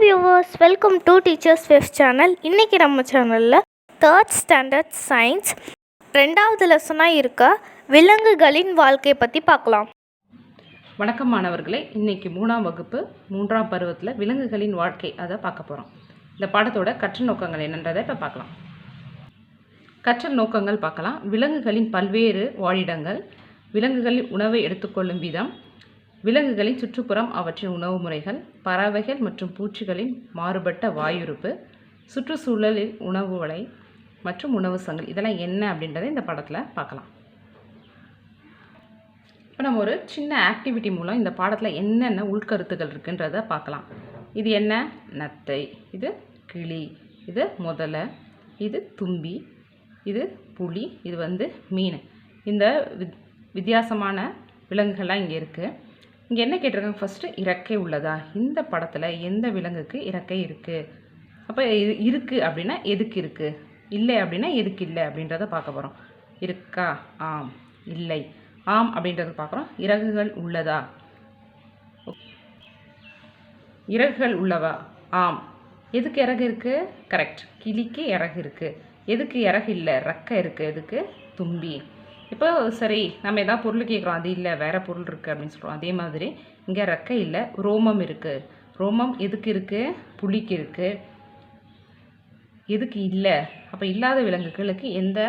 Viewers, welcome to teachers face channel. இன்றைக்கி நம்ம சேனலில் 3rd ஸ்டாண்டர்ட் சயின்ஸ் 2வது லெசனாக இருக்க விலங்குகளின் வாழ்க்கையை பற்றி பார்க்கலாம். வணக்கம் மாணவர்களே, இன்றைக்கி 3ஆம் வகுப்பு 3ஆம் பருவத்தில் விலங்குகளின் வாழ்க்கை அதை பார்க்க போகிறோம். இந்த பாடத்தோட கற்றல் நோக்கங்கள் என்னன்றதை இப்போ பார்க்கலாம். கற்றல் நோக்கங்கள் பார்க்கலாம். விலங்குகளின் பல்வேறு வாழிடங்கள், விலங்குகளின் உணவை எடுத்துக்கொள்ளும் விதம், விலங்குகளின் சுற்றுப்புறம் அவற்றின் உணவு முறைகள், பறவைகள் மற்றும் பூச்சிகளின் மாறுபட்ட வாயுறுப்பு, சுற்றுச்சூழலில் உணவு வலை மற்றும் உணவு சங்கிலி, இதெல்லாம் என்ன அப்படின்றத இந்த படத்தில் பார்க்கலாம். இப்போ நம்ம ஒரு சின்ன ஆக்டிவிட்டி மூலம் இந்த பாடத்தில் என்னென்ன உள்கருத்துகள் இருக்குன்றதை பார்க்கலாம். இது என்ன? நத்தை, இது கிளி, இது முதலை, இது தும்பி, இது புலி, இது மீன். இந்த வித்தியாசமான விலங்குகள்லாம் இங்கே இருக்குது. இங்கே என்ன கேட்டிருக்காங்க? ஃபஸ்ட்டு இறக்கை உள்ளதா? இந்த படத்தில் எந்த விலங்குக்கு இறக்கை இருக்குது? அப்போ இது இருக்குது அப்படின்னா எதுக்கு இருக்குது, இல்லை அப்படின்னா எதுக்கு இல்லை அப்படின்றத பார்க்க போகிறோம். இருக்கா? ஆம். இல்லை. ஆம் அப்படின்றத பார்க்குறோம். இறகுகள் உள்ளதா? இறகுகள் உள்ளவா? ஆம். எதுக்கு இறகு இருக்குது? கரெக்ட், கிளிக்கு இறகு இருக்குது. எதுக்கு இறகு இல்லை? ரெக்கை இருக்குது. எதுக்கு? தும்பி. இப்போ சரி, நம்ம எதாவது பொருள் கேட்குறோம், அது இல்லை வேறு பொருள் இருக்குது அப்படின்னு சொல்கிறோம். அதே மாதிரி இங்கே ரெக்கை இல்லை, ரோமம் இருக்குது. ரோமம் எதுக்கு இருக்குது? புலிக்கு இருக்குது. எதுக்கு இல்லை? அப்போ இல்லாத விலங்குகளுக்கு எந்த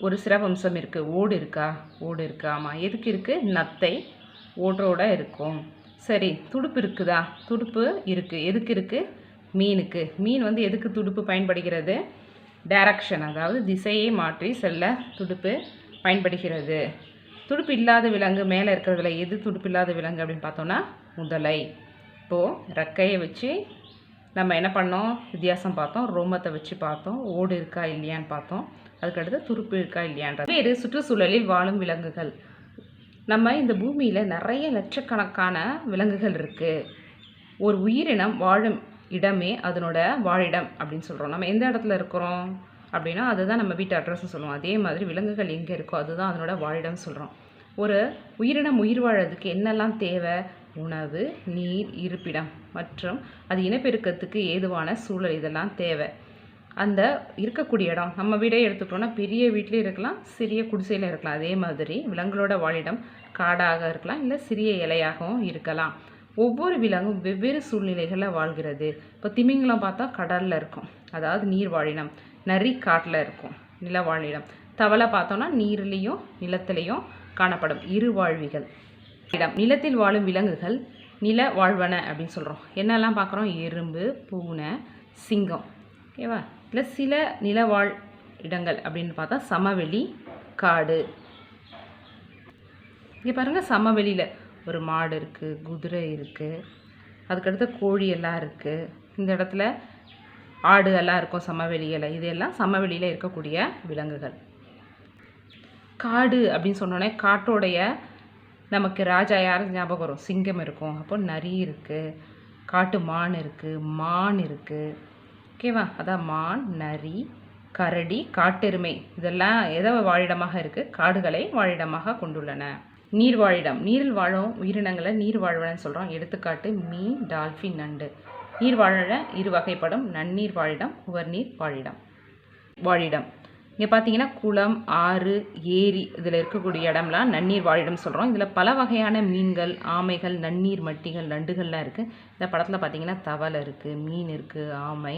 ஒரு சிறப்பம்சம் இருக்குது? ஓடு இருக்கா? ஓடு இருக்கா? ஆமாம். எதுக்கு இருக்குது? நத்தை ஓடோட இருக்கும். சரி, துடுப்பு இருக்குதா? துடுப்பு இருக்குது. எதுக்கு இருக்குது? மீனுக்கு. மீன் எதுக்கு துடுப்பு பயன்படுகிறது? டைரக்ஷன், அதாவது திசையை மாற்றி செல்ல துடுப்பு பயன்படுகிறது. துடுப்பு இல்லாத விலங்கு மேலே இருக்கிறதுல எது துடுப்பு இல்லாத விலங்கு அப்படின்னு பார்த்தோன்னா முதலை. இப்போது ரெக்கையை வச்சு நம்ம என்ன பண்ணோம்? வித்தியாசம் பார்த்தோம். ரோமத்தை வச்சு பார்த்தோம். ஓடு இருக்கா இல்லையான்னு பார்த்தோம். அதுக்கடுத்து துடுப்பு இருக்கா இல்லையான்ற வேறு சுற்றுச்சூழலில் வாழும் விலங்குகள். நம்ம இந்த பூமியில் நிறைய லட்சக்கணக்கான விலங்குகள் இருக்குது. ஒரு உயிரினம் வாழும் இடமே அதனோட வாழிடம் அப்படின்னு சொல்கிறோம். நம்ம எந்த இடத்துல இருக்கிறோம் அப்படின்னா அதுதான் நம்ம வீட்டு அட்ரஸ்ன்னு சொல்லுவோம். அதே மாதிரி விலங்குகள் எங்கே இருக்கோ அதுதான் அதனோட வாழிடம் சொல்கிறோம். ஒரு உயிரினம் உயிர் வாழறதுக்கு என்னெல்லாம் தேவை? உணவு, நீர், இருப்பிடம் மற்றும் அது இனப்பெருக்கத்துக்கு ஏதுவான சூழல், இதெல்லாம் தேவை. அந்த இருக்கக்கூடிய இடம், நம்ம வீடே எடுத்துக்கிட்டோன்னா பெரிய வீட்லேயும் இருக்கலாம், சிறிய குடிசையில் இருக்கலாம். அதே மாதிரி விலங்குகளோட வாழிடம் காடாக இருக்கலாம், இல்லை சிறிய இலையாகவும் இருக்கலாம். ஒவ்வொரு விலங்கும் வெவ்வேறு சூழ்நிலைகளில் வாழ்கிறது. இப்போ திமிங்கலம் பார்த்தா கடலில் இருக்கும், அதாவது நீர் வாழிடம். நரி காட்டில் இருக்கும், நில வாழிடம். தவளை பார்த்தோன்னா நீர்லேயும் நிலத்திலையும் காணப்படும் இரு வாழ்விகள். நிலத்தில் வாழும் விலங்குகள் நில வாழ்வன அப்படின்னு சொல்கிறோம். என்னெல்லாம் பார்க்குறோம்? எறும்பு, பூனை, சிங்கம். ஓகேவா? இல்லை சில நிலவாழ் இடங்கள் அப்படின்னு பார்த்தா சமவெளி, காடு. இங்கே பாருங்கள், சமவெளியில் ஒரு மாடு இருக்குது, குதிரை இருக்குது, அதுக்கடுத்து கோழி எல்லாம் இருக்குது. இந்த இடத்துல ஆடு எல்லாம் இருக்கும் சமவெளியில். இதெல்லாம் சமவெளியில் இருக்கக்கூடிய விலங்குகள். காடு அப்படின்னு சொன்னோன்னே காட்டோடைய நமக்கு ராஜா யார் ஞாபகம் வரும்? சிங்கம் இருக்கும். அப்போ நரி இருக்குது, காட்டு மான் இருக்குது, மான் இருக்குது. ஓகேவா? அதான் மான், நரி, கரடி, காட்டெருமை, இதெல்லாம் எதை வாழிடமாக இருக்குது? காடுகளை வாழிடமாக கொண்டுள்ளன. நீர் வாழிடம், நீரில் வாழும் உயிரினங்களை நீர் வாழ்வனன்னு சொல்கிறோம். எடுத்துக்காட்டு மீன், டால்ஃபின், நண்டு. நீர் வாழ இரு வகைப்படும்: நன்னீர் வாழிடம், உவர்நீர் வாழிடம். இங்கே பார்த்தீங்கன்னா குளம், ஆறு, ஏரி, இதில் இருக்கக்கூடிய இடம்லாம் நன்னீர் வாழிடம் சொல்கிறோம். இதில் பல வகையான மீன்கள், ஆமைகள், நன்னீர் மட்டிகள், நண்டுகள்லாம் இருக்குது. இந்த படத்தில் பார்த்தீங்கன்னா தவளை இருக்குது, மீன் இருக்குது, ஆமை,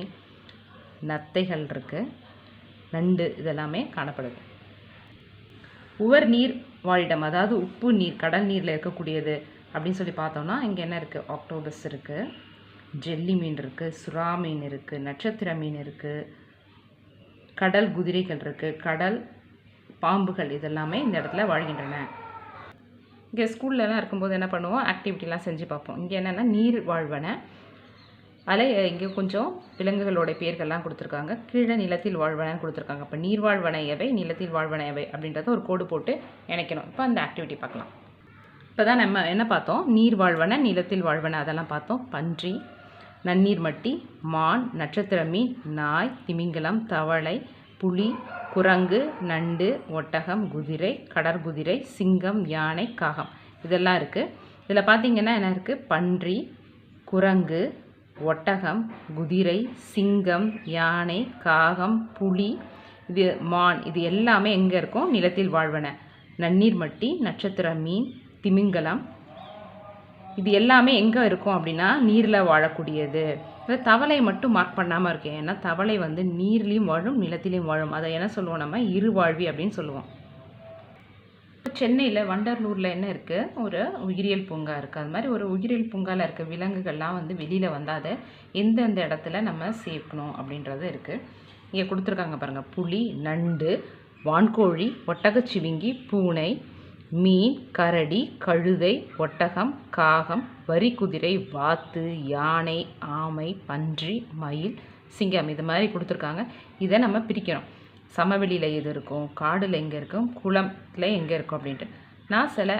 நத்தைகள் இருக்குது, நண்டு, இதெல்லாமே காணப்படுது. உவர் நீர் வாழிடம், அதாவது உப்பு நீர், கடல் நீரில் இருக்கக்கூடியது அப்படின்னு சொல்லி பார்த்தோம்னா இங்கே என்ன இருக்குது? ஆக்டோபஸ் இருக்குது, ஜெல்லி மீன் இருக்குது, சுறா மீன் இருக்குது, நட்சத்திர மீன் இருக்குது, கடல் குதிரைகள் இருக்குது, கடல் பாம்புகள், இதெல்லாமே இந்த இடத்துல வாழ்கின்றன. இங்கே ஸ்கூல்லலாம் இருக்கும்போது என்ன பண்ணுவோம்? ஆக்டிவிட்டிலாம் செஞ்சு பார்ப்போம். இங்கே என்னென்னா நீர் வாழ்வன. அதில் இங்கே கொஞ்சம் விலங்குகளோட பேர்கள்லாம் கொடுத்துருக்காங்க. கீழே நிலத்தில் வாழ்வனன்னு கொடுத்துருக்காங்க. அப்போ நீர் வாழ்வன எவை, நிலத்தில் வாழ்வன எவை அப்படின்றத ஒரு கோடு போட்டு இணைக்கணும். இப்போ அந்த ஆக்டிவிட்டி பார்க்கலாம். இப்போ தான் நம்ம என்ன பார்த்தோம்? நீர் வாழ்வன, நிலத்தில் வாழ்வன, அதெல்லாம் பார்த்தோம். பன்றி, நன்னீர் மட்டி, மான், நட்சத்திர மீன், நாய், திமிங்கலம், தவளை, புலி, குரங்கு, நண்டு, ஒட்டகம், குதிரை, கடற்குதிரை, சிங்கம், யானை, காகம், இதெல்லாம் இருக்குது. இதில் பார்த்திங்கன்னா என்ன இருக்குது? பன்றி, குரங்கு, ஒட்டகம், குதிரை, சிங்கம், யானை, காகம், புலி, இது மான், இது எல்லாமே எங்கே இருக்கும்? நிலத்தில் வாழ்வன. நன்னீர் மட்டி, நட்சத்திர மீன், திமிங்கலம், இது எல்லாமே எங்கே இருக்கும் அப்படின்னா நீரில் வாழக்கூடியது. தவளை மட்டும் மார்க் பண்ணாமல் இருக்கேன், ஏன்னா தவளை வந்து நீர்லேயும் வாழும் நிலத்திலையும் வாழும். அதை என்ன சொல்லுவோம்? நம்ம இருவாழ்வி அப்படின்னு சொல்லுவோம். சென்னையில் வண்டலூரில் என்ன இருக்குது? ஒரு உயிரியல் பூங்கா இருக்குது. அது மாதிரி ஒரு உயிரியல் பூங்காவில் இருக்க விலங்குகள்லாம் வந்து வெளியில் வந்தால் அதை எந்தெந்த இடத்துல நம்ம சேர்க்கணும் அப்படின்றது இருக்குது. இங்கே கொடுத்துருக்காங்க பாருங்கள். புலி, நண்டு, வான்கோழி, ஒட்டகச்சிவிங்கி, பூனை, மீன், கரடி, கழுதை, ஒட்டகம், காகம், வரிக்குதிரை, வாத்து, யானை, ஆமை, பன்றி, மயில், சிங்கம், இது மாதிரி கொடுத்துருக்காங்க. இதை நம்ம பிரிக்கணும். சமவெளியில் எது இருக்கும், காடில் எங்கே இருக்கும், குளத்தில் எங்கே இருக்கும் அப்படின்ட்டு. நான் சில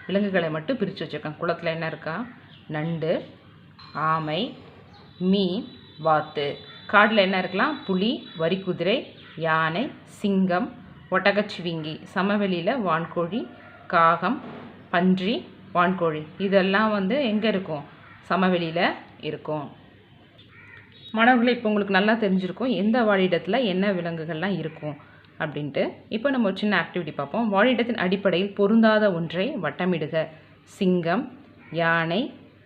விலங்குகளை மட்டும் பிரித்து வச்சுருக்கேன். குளத்தில் என்ன இருக்கா? நண்டு, ஆமை, மீன், வாத்து. காடில் என்ன இருக்கலாம்? புலி, வரிக்குதிரை, யானை, சிங்கம், ஒட்டகச்சிவிங்கி. சமவெளியில் வான்கோழி, காகம், பன்றி, வான்கோழி, இதெல்லாம் வந்து எங்கே இருக்கும்? சமவெளியில் இருக்கும். மாணவர்களை, இப்போ உங்களுக்கு நல்லா தெரிஞ்சிருக்கும் எந்த வாழிடத்தில் என்ன விலங்குகள்லாம் இருக்கும் அப்படின்ட்டு. இப்போ நம்ம ஒரு சின்ன ஆக்டிவிட்டி பார்ப்போம். வாழிடத்தின் அடிப்படையில் பொருந்தாத ஒன்றை வட்டமிடுக. சிங்கம், யானை,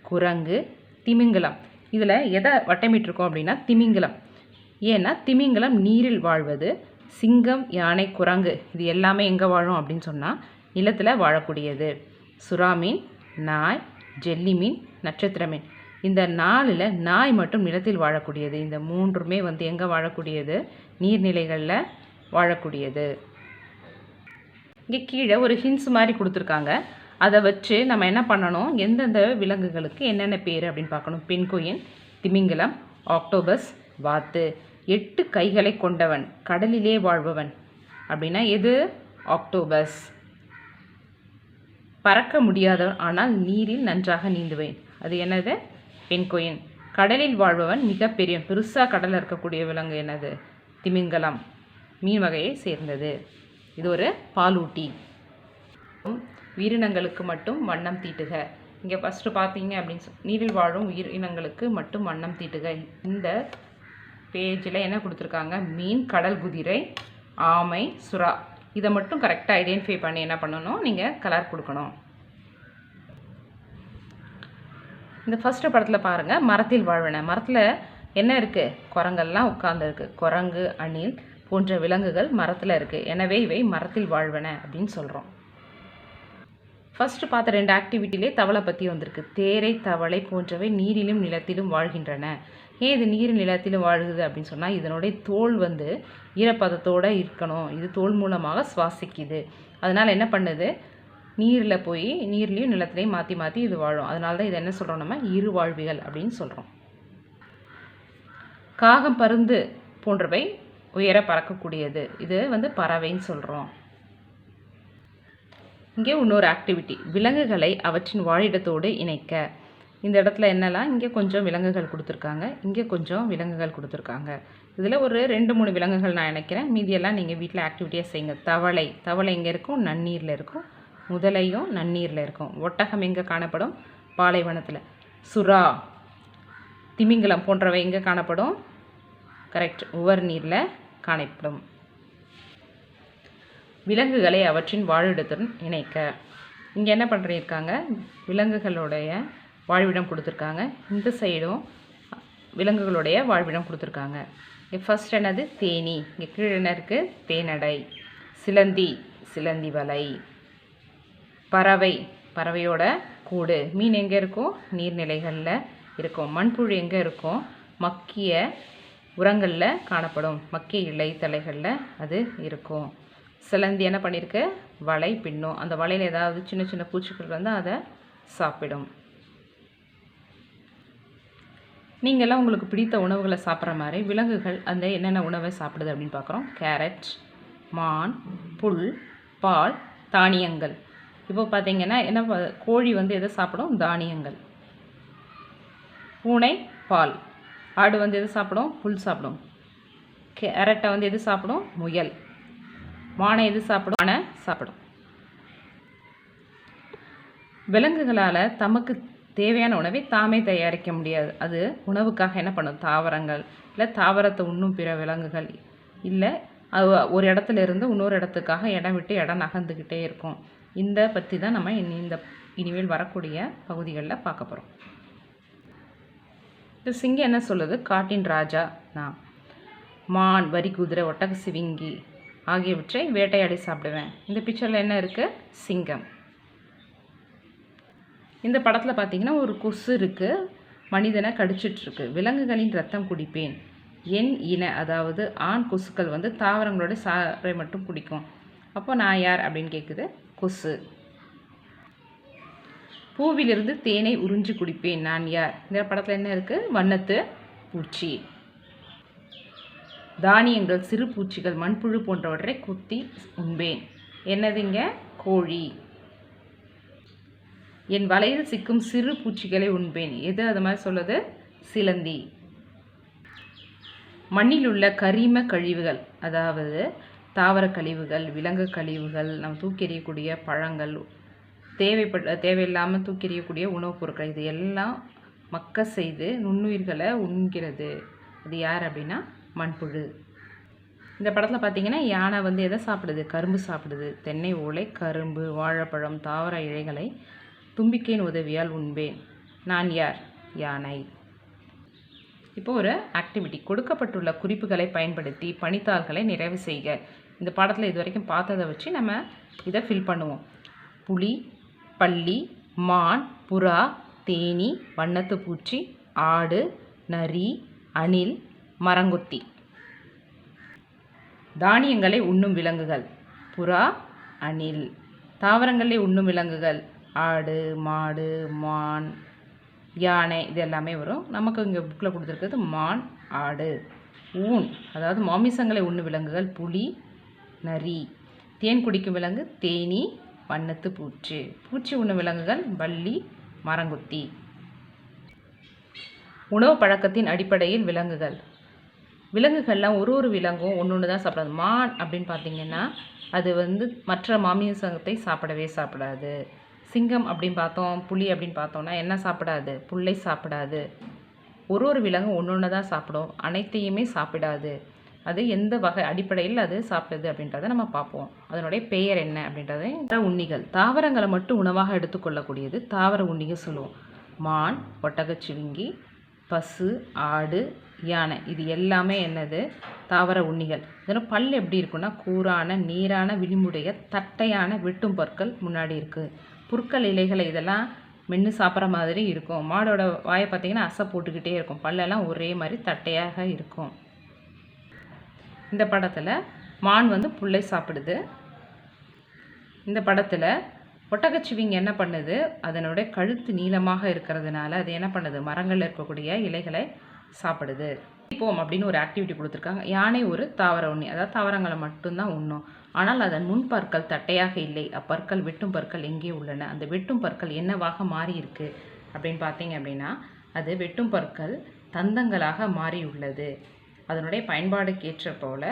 குரங்கு, திமிங்கலம். இதில் எதை வட்டமிட்டிருக்கோம் அப்படின்னா திமிங்கலம். ஏன்னா திமிங்கலம் நீரில் வாழ்வது. சிங்கம், யானை, குரங்கு இது எல்லாமே எங்கே வாழும் அப்படின்னு சொன்னால் நிலத்தில் வாழக்கூடியது. சுறா மீன், நாய், ஜெல்லி மீன், நட்சத்திர மீன். இந்த 4ல் நாய் மட்டும் நிலத்தில் வாழக்கூடியது. இந்த 3மே வந்து எங்கே வாழக்கூடியது? நீர்நிலைகளில் வாழக்கூடியது. இங்கே கீழே ஒரு ஹின்ஸ் மாதிரி கொடுத்துருக்காங்க. அதை வச்சு நம்ம என்ன பண்ணணும்? எந்தெந்த விலங்குகளுக்கு என்னென்ன பேர் அப்படின்னு பார்க்கணும். பென்குயின், திமிங்கலம், ஆக்டோபஸ், வாத்து. 8 கைகளை கொண்டவன், கடலிலே வாழ்பவன் அப்படின்னா எது? ஆக்டோபஸ். பறக்க முடியாதவன், ஆனால் நீரில் நன்றாக நீந்துவேன், அது என்னது? பென்குயின். கடலில் வாழ்பவன், மிகப்பெரிய பெருசாக கடலில் இருக்கக்கூடிய விலங்கு என்னது? திமிங்கலம். மீன் வகையை சேர்ந்தது. இது ஒரு பாலூட்டி. உயிரினங்களுக்கு மட்டும் வண்ணம் தீட்டுக. இங்கே ஃபஸ்ட்டு பார்த்தீங்க அப்படின்னு நீரில் வாழும் உயிரினங்களுக்கு மட்டும் வண்ணம் தீட்டுக. இந்த பேஜில் என்ன கொடுத்துருக்காங்க? மீன், கடல் குதிரை, ஆமை, சுறா. இதை மட்டும் கரெக்டாக ஐடென்டிஃபை பண்ணி என்ன பண்ணணும்? நீங்கள் கலர் கொடுக்கணும். இந்த ஃபஸ்ட்டு படத்தில் பாருங்கள். மரத்தில் வாழ்வன. மரத்தில் என்ன இருக்குது? குரங்கெல்லாம் உட்கார்ந்துருக்கு. குரங்கு, அணில் போன்ற விலங்குகள் மரத்தில் இருக்குது. எனவே இவை மரத்தில் வாழ்வன அப்படின்னு சொல்கிறோம். ஃபஸ்ட்டு பார்த்த 2 ஆக்டிவிட்டிலே தவளை பற்றி வந்திருக்கு. தேரை, தவளை போன்றவை நீரிலும் நிலத்திலும் வாழ்கின்றன. ஏன் இது நீர் நிலத்திலும் வாழுகுது அப்படின்னு சொன்னால் இதனுடைய தோல் வந்து ஈரப்பதத்தோடு இருக்கணும். இது தோல் மூலமாக சுவாசிக்குது. அதனால் என்ன பண்ணுது? நீரில் போய் நீர்லேயும் நிலத்திலையும் மாற்றி மாற்றி இது வாழும். அதனால தான் இதை என்ன சொல்கிறோம்? நம்ம இருவாழ்விகள் அப்படின்னு சொல்கிறோம். காகம், பருந்து போன்றவை உயர பறக்கக்கூடியது. இது வந்து பறவைன்னு சொல்கிறோம். இங்கே இன்னொரு ஆக்டிவிட்டி. விலங்குகளை அவற்றின் வாழிடத்தோடு இணைக்க. இந்த இடத்துல என்னெல்லாம்? இங்கே கொஞ்சம் விலங்குகள் கொடுத்துருக்காங்க, இங்கே கொஞ்சம் விலங்குகள் கொடுத்துருக்காங்க. இதில் ஒரு 2-3 விலங்குகள் நான் நினைக்கிறேன். மீதியெல்லாம் நீங்கள் வீட்டில் ஆக்டிவிட்டியாக செய்யுங்க. தவளை. தவளை எங்கே இருக்கும்? நன்னீரில் இருக்கும். முதலையும் நன்னீரில் இருக்கும். ஒட்டகம் எங்கே காணப்படும்? பாலைவனத்தில். சுறா, திமிங்கலம் போன்றவை எங்கே காணப்படும்? கரெக்ட், உவர் நீரில் காணப்படும். விலங்குகளை அவற்றின் வாழிடத்துடன் இணைக்க. இங்கே என்ன பண்ணிருக்காங்க? விலங்குகளுடைய வாழ்விடம் கொடுத்துருக்காங்க. இந்த சைடும் விலங்குகளுடைய வாழ்விடம் கொடுத்துருக்காங்க. ஃபர்ஸ்ட் என்னது? தேனி. இங்கே கீழே என்ன இருக்குது? தேனடை. சிலந்தி, சிலந்தி வலை. பறவை, பறவையோட கூடு. மீன் எங்கே இருக்கும்? நீர்நிலைகளில் இருக்கும். மண்புழு எங்கே இருக்கும்? மக்கிய உரங்களில் காணப்படும். மக்கிய இலை தலைகளில் அது இருக்கும். சிலந்தி என்ன பண்ணியிருக்கு? வலை பின்னும். அந்த வலையில் ஏதாவது சின்ன சின்ன பூச்சிகள் வந்து அதை சாப்பிடும். நீங்கள்லாம் உங்களுக்கு பிடித்த உணவுகளை சாப்பிட்ற மாதிரி விலங்குகள் அந்த என்னென்ன உணவை சாப்பிடுது அப்படின்னு பார்க்குறோம். கேரட், மான், புல், பால், தானியங்கள். இப்போ பார்த்தீங்கன்னா என்ன, கோழி வந்து எதை சாப்பிடும்? தானியங்கள். பூனை பால். ஆடு வந்து எது சாப்பிடும்? புல் சாப்பிடும். கேரட்டை வந்து எது சாப்பிடும்? முயல். மானை எது சாப்பிடும்? யானை சாப்பிடும். விலங்குகளால் தமக்கு தேவையான உணவை தாமே தயாரிக்க முடியாது. அது உணவுக்காக என்ன பண்ணும், தாவரங்கள் இல்லை தாவரத்தை உண்ணும் பிற விலங்குகள் இல்லை அது ஒரு இடத்துல இருந்து இன்னொரு இடத்துக்காக இடம் விட்டு இடம் நகர்ந்துக்கிட்டே இருக்கும். இந்த பற்றி தான் நம்ம இனிமேல் வரக்கூடிய பகுதிகளில் பார்க்க போகிறோம். இந்த சிங்கம் என்ன சொல்லுது, காட்டின் ராஜா நான், மான், வரி குதிரை, ஒட்டக சிவிங்கி ஆகியவற்றை வேட்டையாடி சாப்பிடுவேன். இந்த பிக்சரில் என்ன இருக்குது, சிங்கம். இந்த படத்தில் பார்த்தீங்கன்னா ஒரு கொசு இருக்குது, மனிதனை கடிச்சிட்ருக்கு. விலங்குகளின் ரத்தம் குடிப்பேன். என் இன, அதாவது ஆண் கொசுக்கள் வந்து தாவரங்களோட சாறை மட்டும் குடிக்கும். அப்போ நான் யார் அப்படின்னு கேட்குது, கொசு. பூவிலிருந்து தேனை உறிஞ்சி குடிப்பேன். நான் யார்? இந்த படத்தில் என்ன இருக்குது, வண்ணத்து பூச்சி. தானியங்கள், சிறு பூச்சிகள், மண்புழு போன்றவற்றை குத்தி உண்பேன். என்னதுங்க, கோழி. என் வலையில் சிக்கும் சிறு பூச்சிகளை உண்பேன். எது அது மாதிரி சொல்லுது, சிலந்தி. மண்ணில் உள்ள கரிம கழிவுகள், அதாவது தாவர கழிவுகள், விலங்கு கழிவுகள், நம்ம தூக்கி எறியக்கூடிய பழங்கள், தேவையில்லாமல் தூக்கி எறியக்கூடிய உணவுப் பொருட்கள், இது எல்லாம் மக்க செய்து நுண்ணுயிர்களை உண்கிறது. அது யார் அப்படின்னா மண்புழு. இந்த படத்தில் பார்த்தீங்கன்னா யானை வந்து எதை சாப்பிடுது, கரும்பு சாப்பிடுது. தென்னை ஓலை, கரும்பு, வாழைப்பழம், தாவர இழைகளை தும்பிக்கையின் உதவியால் உண்பேன். நான் யார், யானை. இப்போ ஒரு ஆக்டிவிட்டி, கொடுக்கப்பட்டுள்ள குறிப்புகளை பயன்படுத்தி பணித்தாள்களை நிறைவு செய்க. இந்த பாடத்தில் இது வரைக்கும் பார்த்ததை வச்சு நம்ம இதை ஃபில் பண்ணுவோம். புலி, பல்லி, மான், புறா, தேனி, வண்ணத்து பூச்சி, ஆடு, நரி, அணில், மரங்கொத்தி. தானியங்களை உண்ணும் விலங்குகள், புறா, அணில். தாவரங்களை உண்ணும் விலங்குகள், ஆடு, மாடு, மான், யானை, இது எல்லாமே வரும். நமக்கு இங்கே புக்கில் கொடுத்துருக்கிறது மான், ஆடு. ஊன், அதாவது மாமிசங்களை உண்ணும் விலங்குகள், புலி, நரி. தேன் குடிக்கும் விலங்கு, தேனி, வண்ணத்து பூச்சி. பூச்சி உண்ணும் விலங்குகள், பல்லி, மரங்கொத்தி. உணவு பழக்கத்தின் அடிப்படையில் விலங்குகள். விலங்குகள்லாம் ஒரு விலங்கும் ஒன்று தான் சாப்பிடாது. மான் அப்படின்னு பார்த்தீங்கன்னா அது வந்து மற்ற மாமிசத்தை சாப்பிடாது. சிங்கம் அப்படின்னு பார்த்தோம், புலி அப்படின்னு பார்த்தோம்னா என்ன சாப்பிடாது, புல்லை சாப்பிடாது. ஒரு விலங்கும் ஒன்று தான் சாப்பிடும், அனைத்தையுமே சாப்பிடாது. அது எந்த வகை அடிப்படையில் அது சாப்பிடுது அப்படின்றத நம்ம பார்ப்போம். அதனுடைய பெயர் என்ன அப்படின்றத. உண்ணிகள், தாவரங்களை மட்டும் உணவாக எடுத்துக்கொள்ளக்கூடியது தாவர உண்ணிகள் சொல்லுவோம். மான், ஒட்டகச்சிவிங்கி, பசு, ஆடு, யானை, இது எல்லாமே என்னது, தாவர உண்ணிகள். இதனால் பல் எப்படி இருக்குன்னா கூரான நீரான விளிம்புடைய தட்டையான வெட்டும் பற்கள் முன்னாடி இருக்குது. புற்கள், இலைகளை இதெல்லாம் மென்று சாப்பிட்ற மாதிரி இருக்கும். மாடோட வாயை பார்த்திங்கன்னா அசை போட்டுக்கிட்டே இருக்கும். பல்லெல்லாம் ஒரே மாதிரி தட்டையாக இருக்கும். இந்த படத்தில் மான் வந்து புல்லை சாப்பிடுது. இந்த படத்தில் ஒட்டகச்சிவிங்கி என்ன பண்ணுது, அதனுடைய கழுத்து நீளமாக இருக்கிறதுனால அது என்ன பண்ணுது, மரங்களில் இருக்கக்கூடிய இலைகளை சாப்பிடுது. போம் அப்படின்னு ஒரு ஆக்டிவிட்டி கொடுத்துருக்காங்க. யானை ஒரு தாவர உண்ணி, அதாவது தாவரங்களை மட்டும்தான் உண்ணும். ஆனால் அதன் முன்பற்கள் தட்டையாக இல்லை. அப்பற்கள், வெட்டும் பற்கள் எங்கே உள்ளன? அந்த வெட்டும் பற்கள் என்னவாக மாறி இருக்கு அப்படின்னு பார்த்தீங்க அப்படின்னா அது வெட்டும் பற்கள் தந்தங்களாக மாறி உள்ளது. அதனுடைய பயன்பாடுக்கேற்ற போல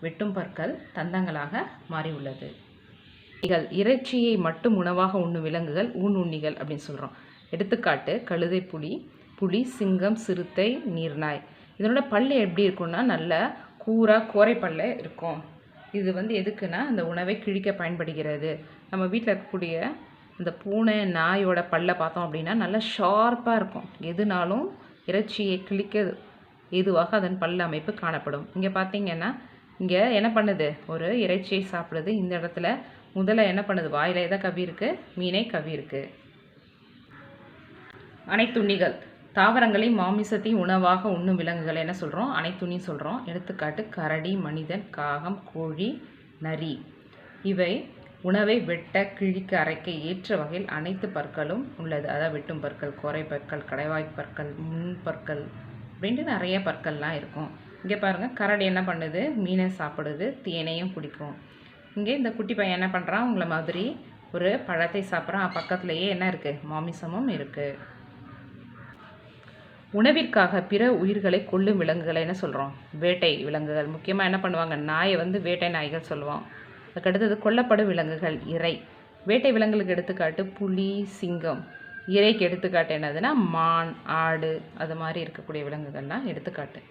வெட்டும் பற்கள் தந்தங்களாக மாறி உள்ளது. இறைச்சியை மட்டும் உணவாக உண்ணும் விலங்குகள் ஊன் உண்ணிகள் அப்படின்னு சொல்கிறோம். எடுத்துக்காட்டு கழுதை, புலி, சிங்கம், சிறுத்தை, நீர்நாய். இதனோட பல்லு எப்படி இருக்குன்னா நல்ல கோரை பல்ல இருக்கும். இது வந்து எதுக்குன்னா அந்த உணவை கிழிக்க பயன்படுகிறது. நம்ம வீட்டில் இருக்கக்கூடிய இந்த பூனை, நாயோட பல்லை பார்த்தோம் அப்படின்னா நல்லா ஷார்ப்பாக இருக்கும். எதுனாலும் இறைச்சியை கிழிக்க ஏதுவாக அதன் பல் அமைப்பு காணப்படும். இங்கே பார்த்தீங்கன்னா இங்கே என்ன பண்ணுது, ஒரு இறைச்சியை சாப்பிடுது. இந்த இடத்துல முதல்ல என்ன பண்ணுது, வாயில் எதை கவி இருக்குது, மீனை கவி இருக்குது. அனைத்துண்ணிகள், தாவரங்களையும் மாமிசத்தையும் உணவாக உண்ணும் விலங்குகளை என்ன சொல்கிறோம், அனைத்துண்ணி சொல்கிறோம். எடுத்துக்காட்டு கரடி, மனிதன், காகம், கோழி, நரி. இவை உணவை வெட்ட, கிழிக்க, அரைக்க ஏற்ற வகையில் அனைத்து பற்களும் உள்ளது. அதாவது வெட்டும் பற்கள், கோரை பற்கள், கடைவாய் பற்கள், முன்பற்கள் அப்படின்ட்டு நிறைய பற்கள்லாம் இருக்கும். இங்கே பாருங்கள், கரடி என்ன பண்ணுது, மீனை சாப்பிடுது, தேனையும் குடிக்கும். இங்கே இந்த குட்டி பையன் என்ன பண்ணுறான், உங்களை மாதிரி ஒரு பழத்தை சாப்பிட்றான். பக்கத்துலேயே என்ன இருக்குது, மாமிசமும் இருக்குது. உணவிற்காக பிற உயிர்களை கொல்லும் விலங்குகளை என்ன சொல்கிறோம், வேட்டை விலங்குகள். முக்கியமாக என்ன பண்ணுவாங்க, நாயை வந்து வேட்டை நாய்கள் சொல்லுவோம். அதுக்கடுத்தது கொல்லப்படும் விலங்குகள், இறை. வேட்டை விலங்குகளுக்கு எடுத்துக்காட்டு புலி, சிங்கம். இறைக்கு எடுத்துக்காட்டு என்னதுன்னா மான், ஆடு அது மாதிரி இருக்கக்கூடிய விலங்குகள்லாம் எடுத்துக்காட்டு.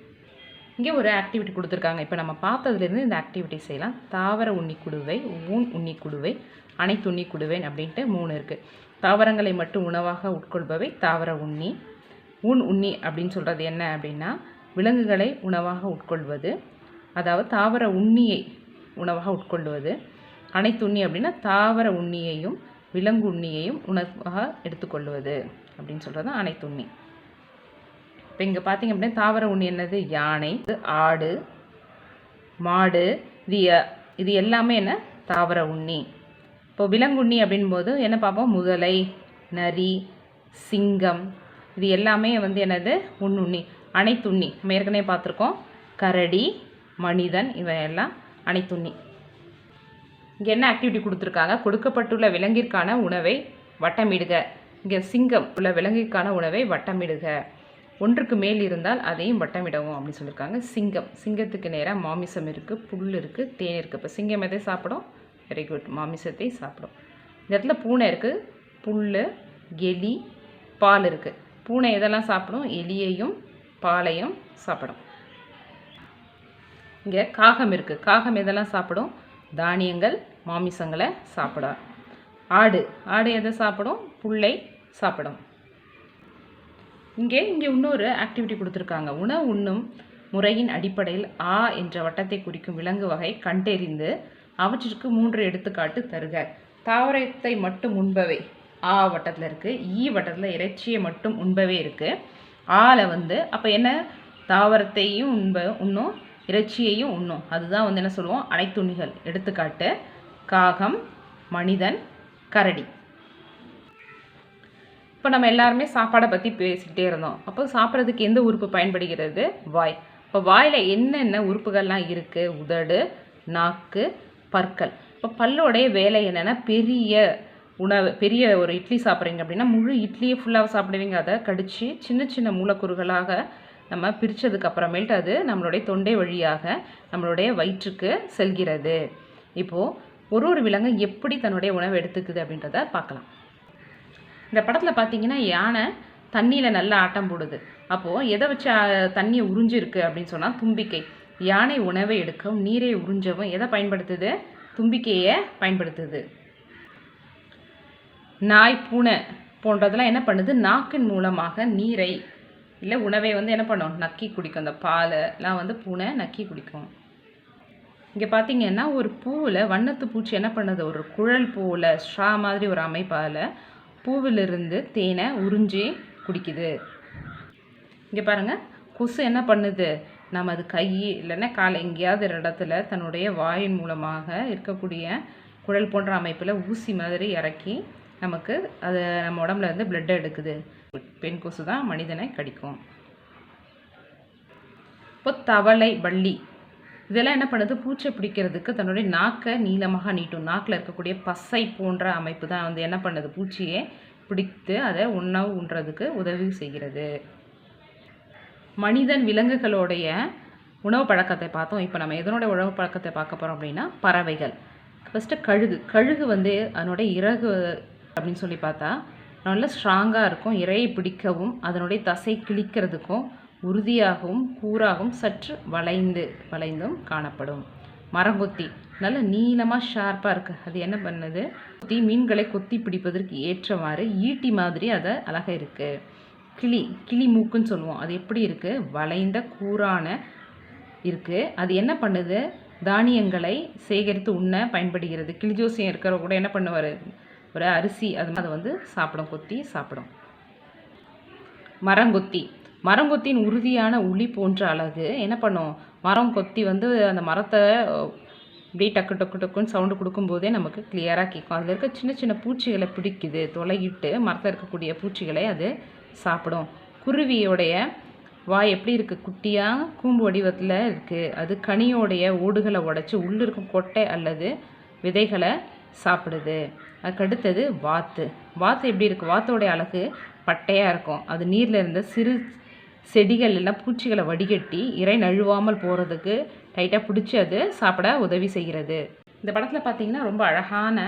இங்கே ஒரு ஆக்டிவிட்டி கொடுத்துருக்காங்க. இப்போ நம்ம பார்த்ததுலேருந்து இந்த ஆக்டிவிட்டி செய்யலாம். தாவர உண்ணிக்குடுவை, ஊன் உண்ணிக்குடுவை, அனைத்துண்ணிக்குடுவை அப்படின்ட்டு 3 இருக்குது. தாவரங்களை மட்டும் உணவாக உட்கொள்பவை தாவர உண்ணி. ஊன் உண்ணி அப்படின்னு சொல்கிறது என்ன அப்படின்னா விலங்குகளை உணவாக உட்கொள்வது, அதாவது தாவர உண்ணியை உணவாக உட்கொள்வது. அனைத்துண்ணி அப்படின்னா தாவர உண்ணியையும் விலங்கு உண்ணியையும் உணவாக எடுத்துக்கொள்வது அப்படின்னு சொல்கிறது தான் அனைத்துண்ணி. இப்போ இங்கே பார்த்தீங்க அப்படின்னா தாவர உண்ணி என்னது? யானை, ஆடு, மாடு, இது எல்லாமே என்ன? தாவர உண்ணி. இப்போ விலங்குண்ணி அப்படின்போது என்ன பார்ப்போம்? முதலை, நரி, சிங்கம், இது எல்லாமே வந்து என்னது? உண்ணுண்ணி. அனைத்துண்ணி நம்ம ஏற்கனவே பார்த்துருக்கோம். கரடி, மனிதன், இவையெல்லாம் அனைத்துண்ணி. இங்கே என்ன ஆக்டிவிட்டி கொடுத்துருக்காங்க? கொடுக்கப்பட்டுள்ள விலங்கிற்கான உணவை வட்டமிடுக. இங்கே சிங்கம் உள்ள விலங்கிற்கான உணவை வட்டமிடுக. ஒன்றுக்கு மேல் இருந்தால் அதையும் வட்டமிடவும் அப்படின்னு சொல்லியிருக்காங்க. சிங்கத்துக்கு நேராக மாமிசம் இருக்குது, புல் இருக்குது, தேன் இருக்குது. இப்போ சிங்கம் எதை சாப்பிடும்? வெரி குட், மாமிசத்தை சாப்பிடும். இந்த இடத்துல பூனை இருக்குது, புல், எலி, பால் இருக்குது. பூனை எதெல்லாம் சாப்பிடும்? எலியையும் பாலையும் சாப்பிடும். இங்கே காகம் இருக்குது. காகம் எதெல்லாம் சாப்பிடும்? தானியங்கள், மாமிசங்களை சாப்பிடும். ஆடு எதை சாப்பிடும்? புல்லை சாப்பிடும். இங்கே இன்னொரு ஆக்டிவிட்டி கொடுத்துருக்காங்க. உணவு உண்ணும் முறையின் அடிப்படையில் ஆ என்ற வட்டத்தை குறிக்கும் விலங்கு வகை கண்டறிந்து அவற்றிற்கு 3 எடுத்துக்காட்டு தருக. தாவரத்தை மட்டும் உண்பவை ஆ வட்டத்தில் இருக்குது. ஈ வட்டத்தில் இறைச்சியை மட்டும் உண்பவே இருக்குது. ஆல வந்து அப்போ என்ன? தாவரத்தையும் உண்ணும், இறைச்சியையும் உண்ணும். அதுதான் வந்து என்ன சொல்லுவோம்? அனைத்துண்ணிகள். எடுத்துக்காட்டு காகம், மனிதன், கரடி. இப்போ நம்ம எல்லாருமே சாப்பாடை பற்றி பேசிக்கிட்டே இருந்தோம். அப்போ சாப்பிட்றதுக்கு எந்த உறுப்பு பயன்படுகிறது? வாய். இப்போ வாயில் என்னென்ன உறுப்புகள்லாம் இருக்குது? உதடு, நாக்கு, பற்கள். இப்போ பல்லோடைய வேலை என்னென்னா பெரிய ஒரு இட்லி சாப்பிட்றீங்க அப்படின்னா முழு இட்லியை ஃபுல்லாக சாப்பிடுவீங்க. அதை கடித்து சின்ன சின்ன மூலக்கூறுகளாக நம்ம பிரித்ததுக்கு அப்புறமேல்ட்டு அது நம்மளுடைய தொண்டை வழியாக நம்மளுடைய வயிற்றுக்கு செல்கிறது. இப்போது ஒரு விலங்கு எப்படி தன்னுடைய உணவை எடுத்துக்குது அப்படின்றத பார்க்கலாம். இந்த படத்தில் பார்த்தீங்கன்னா யானை தண்ணியில் நல்லா ஆட்டம் போடுது. அப்போது எதை வச்சு தண்ணியை உறிஞ்சிருக்கு அப்படின்னு சொன்னால் தும்பிக்கை. யானை உணவை எடுக்கவும் நீரை உறிஞ்சவும் எதை பயன்படுத்துது? தும்பிக்கையை பயன்படுத்துது. நாய், பூனை போன்றதெல்லாம் என்ன பண்ணுது? நாக்கின் மூலமாக நீரை இல்லை உணவை வந்து என்ன பண்ணும்? நக்கி குடிக்கும். அந்த பாலெலாம் வந்து பூனை நக்கி குடிக்கும். இங்கே பார்த்தீங்கன்னா ஒரு பூவில் வண்ணத்து பூச்சி என்ன பண்ணுது? ஒரு குழல் போல் ஸ்ட்ரா மாதிரி ஒரு அமைப்பால் பூவிலிருந்து தேனை உறிஞ்சி குடிக்குது. இங்கே பாருங்கள், கொசு என்ன பண்ணுது? நம்ம அது கை இல்லைன்னா காலை எங்கேயாவது ஒரு இடத்துல தன்னுடைய வாயின் மூலமாக இருக்கக்கூடிய குழல் போன்ற அமைப்பில் ஊசி மாதிரி இறக்கி நமக்கு அது நம்ம உடம்புல இருந்து பிளட்டை எடுக்குது. பெண் கொசு தான் மனிதனை கடிக்கும். இப்போ தவளை, வள்ளி இதெல்லாம் என்ன பண்ணுது? பூச்சை பிடிக்கிறதுக்கு தன்னுடைய நாக்கை நீளமாக நீட்டும். நாக்கில் இருக்கக்கூடிய பசை போன்ற அமைப்பு தான் வந்து என்ன பண்ணுது? பூச்சியை பிடித்து அதை உணவு உண்றதுக்கு உதவி செய்கிறது. மனிதன் விலங்குகளுடைய உணவு பழக்கத்தை பார்த்தோம். இப்போ நம்ம எதனோட உணவு பழக்கத்தை பார்க்க போகிறோம் அப்படின்னா பறவைகள். ஃபஸ்ட்டு கழுகு வந்து அதனுடைய இறகு அப்படின்னு சொல்லி பார்த்தா நல்லா ஸ்ட்ராங்காக இருக்கும். இறையை பிடிக்கவும் அதனுடைய தசை கிழிக்கிறதுக்கும் உறுதியாகவும் கூராகவும் சற்று வளைந்தும் காணப்படும். மரங்கொத்தி நல்ல நீளமாக ஷார்ப்பாக இருக்குது. அது என்ன பண்ணுது? மீன்களை கொத்தி பிடிப்பதற்கு ஏற்றவாறு ஈட்டி மாதிரி அதை அழகாக இருக்குது. கிளி மூக்குன்னு சொல்லுவோம். அது எப்படி இருக்குது? வளைந்த கூரான இருக்குது. அது என்ன பண்ணுது? தானியங்களை சேகரித்து உண்ண பயன்படுகிறது. கிளிஜோசியம் இருக்கிற கூட என்ன பண்ணுவார்? ஒரு அரிசி அதை வந்து சாப்பிடும், கொத்தி சாப்பிடும். மரங்கொத்தின் உறுதியான உளி போன்ற அழகு என்ன பண்ணும்? மரம் கொத்தி வந்து அந்த மரத்தை அப்படியே டக்கு டக்கு டக்குன்னு சவுண்டு கொடுக்கும்போதே நமக்கு கிளியராக கேட்கும். அதில் இருக்க சின்ன சின்ன பூச்சிகளை பிடிக்குது, தொலைகிட்டு மரத்தில் இருக்கக்கூடிய பூச்சிகளை அது சாப்பிடும். குருவியோடைய வாய் எப்படி இருக்குது? குட்டியாக கூம்பு வடிவத்தில் இருக்குது. அது கனியோடைய ஓடுகளை உடைச்சி உள்ளே இருக்கும் கொட்டை அல்லது விதைகளை சாப்பிடுது. அதுக்கடுத்தது வாத்து எப்படி இருக்குது? வாத்தோடைய அழகு பட்டையாக இருக்கும். அது நீரில் இருந்த சிறு செடிகள் எல்லாம் பூச்சிகளை வடிகட்டி இறை நழுவாமல் போகிறதுக்கு டைட்டாக பிடிச்சி அது சாப்பிட உதவி செய்கிறது. இந்த படத்தில் பார்த்தீங்கன்னா ரொம்ப அழகான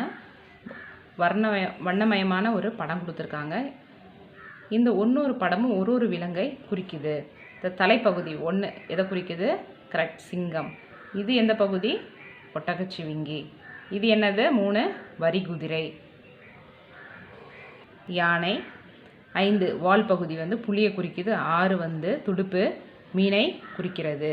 வண்ணமயமான ஒரு படம் கொடுத்துருக்காங்க. இந்த ஒவ்வொரு படமும் ஒரு விலங்கை குறிக்குது. இந்த தலைப்பகுதி 1 எதை குறிக்குது? கரெக்ட், சிங்கம். இது எந்த பகுதி? ஒட்டகச்சிவிங்கி. இது என்னது? 3 வரிகுதிரை. யானை. 5 வால் பகுதி வந்து புலியை குறிக்குது. 6 வந்து துடுப்பு மீனை குறிக்கிறது.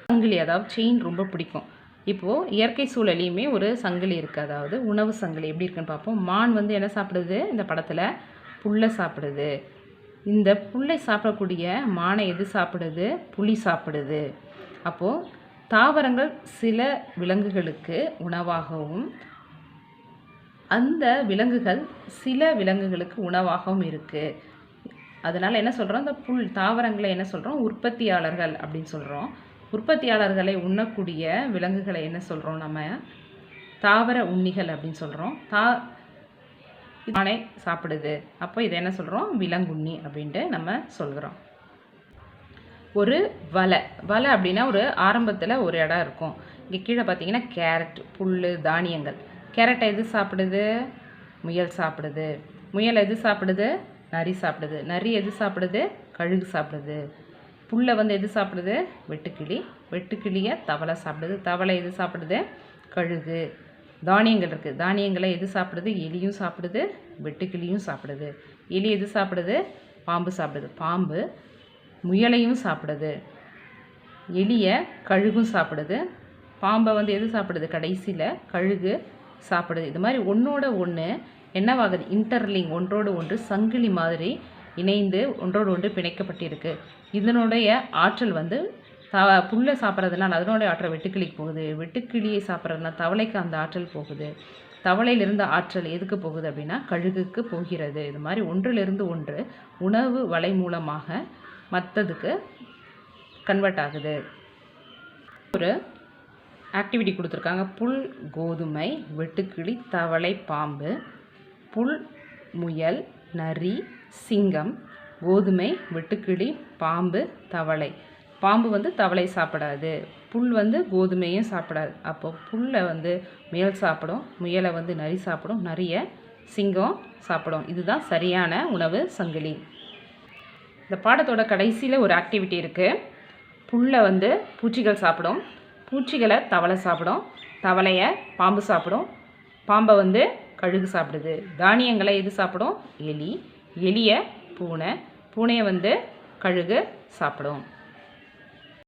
சங்கிலி, அதாவது செயின் ரொம்ப பிடிக்கும். இப்போது இயற்கை சூழலையுமே ஒரு சங்கிலி இருக்குது, அதாவது உணவு சங்கிலி எப்படி இருக்குன்னு பார்ப்போம். மான் வந்து என்ன சாப்பிடுது? இந்த படத்தில் புல்லை சாப்பிடுது. இந்த புல்லை சாப்பிடக்கூடிய மானை எது சாப்பிடுது? புலி சாப்பிடுது. அப்போது தாவரங்கள் சில விலங்குகளுக்கு உணவாகவும் அந்த விலங்குகள் சில விலங்குகளுக்கு உணவாகவும் இருக்குது. அதனால் என்ன சொல்கிறோம்? இந்த தாவரங்களை என்ன சொல்கிறோம்? உற்பத்தியாளர்கள் அப்படின்னு சொல்கிறோம். உற்பத்தியாளர்களை உண்ணக்கூடிய விலங்குகளை என்ன சொல்கிறோம்? நம்ம தாவர உண்ணிகள் அப்படின்னு சொல்கிறோம். யானை சாப்பிடுது. அப்போ இதை என்ன சொல்கிறோம்? விலங்குண்ணி அப்படின்ட்டு நம்ம சொல்கிறோம். ஒரு வலை அப்படின்னா ஒரு ஆரம்பத்தில் ஒரு இடம் இருக்கும். இங்கே கீழே பார்த்தீங்கன்னா கேரட், புல், தானியங்கள். கேரட்டை எது சாப்பிடுது? முயல் சாப்பிடுது. முயல் எது சாப்பிடுது? நரி சாப்பிடுது. நரி எது சாப்பிடுது? கழுகு சாப்பிடுது. புல்லை வந்து எது சாப்பிடுது? வெட்டுக்கிளி. வெட்டுக்கிளியை தவளை சாப்பிடுது. தவளை எது சாப்பிடுது? கழுகு. தானியங்கள் இருக்குது. தானியங்களை எது சாப்பிடுது? எலியும் சாப்பிடுது, வெட்டுக்கிளியும் சாப்பிடுது. எலி எது சாப்பிடுது? பாம்பு சாப்பிடுது. பாம்பு முயலையும் சாப்பிடுது. எலியை கழுகும் சாப்பிடுது. பாம்பை வந்து எது சாப்பிடுது? கடைசியில் கழுகு சாப்பிடுது. இது மாதிரி ஒன்றோட ஒன்று என்னவாகுது? இன்டர்லிங், ஒன்றோடு ஒன்று சங்கிலி மாதிரி இணைந்து ஒன்றோடு ஒன்று பிணைக்கப்பட்டிருக்கு. இதனுடைய ஆற்றல் வந்து புல்லை சாப்பிட்றதுனால அதனுடைய ஆற்றல் வெட்டுக்கிளிக்கு போகுது. வெட்டுக்கிளியை சாப்பிட்றதுனால தவளைக்கு அந்த ஆற்றல் போகுது. தவளையிலிருந்து ஆற்றல் எதுக்கு போகுது அப்படின்னா கழுகுக்கு போகிறது. இது மாதிரி ஒன்றிலிருந்து ஒன்று உணவு வலை மூலமாக மற்றதுக்கு கன்வெர்ட் ஆகுது. ஒரு ஆக்டிவிட்டி கொடுத்துருக்காங்க. புல், கோதுமை, வெட்டுக்கிளி, தவளை, பாம்பு. புல், முயல், நரி, சிங்கம். கோதுமை, வெட்டுக்கிளி, பாம்பு, தவளை. பாம்பு வந்து தவளை சாப்பிடாது. புல் வந்து கோதுமையும் சாப்பிடாது. அப்போ புல்லை வந்து முயல் சாப்பிடும், முயலை வந்து நரி சாப்பிடும், நரியை சிங்கம் சாப்பிடும். இதுதான் சரியான உணவு சங்கிலி. இந்த பாடத்தோட கடைசியில் ஒரு ஆக்டிவிட்டி இருக்குது. புல்லை வந்து பூச்சிகள் சாப்பிடும், பூச்சிகளை தவளை சாப்பிடும், தவளையை பாம்பு சாப்பிடும், பாம்பை வந்து கழுகு சாப்பிடுது. தானியங்களை எது சாப்பிடும்? எலி. எலியை பூனை, பூனையை வந்து கழுகு சாப்பிடும்.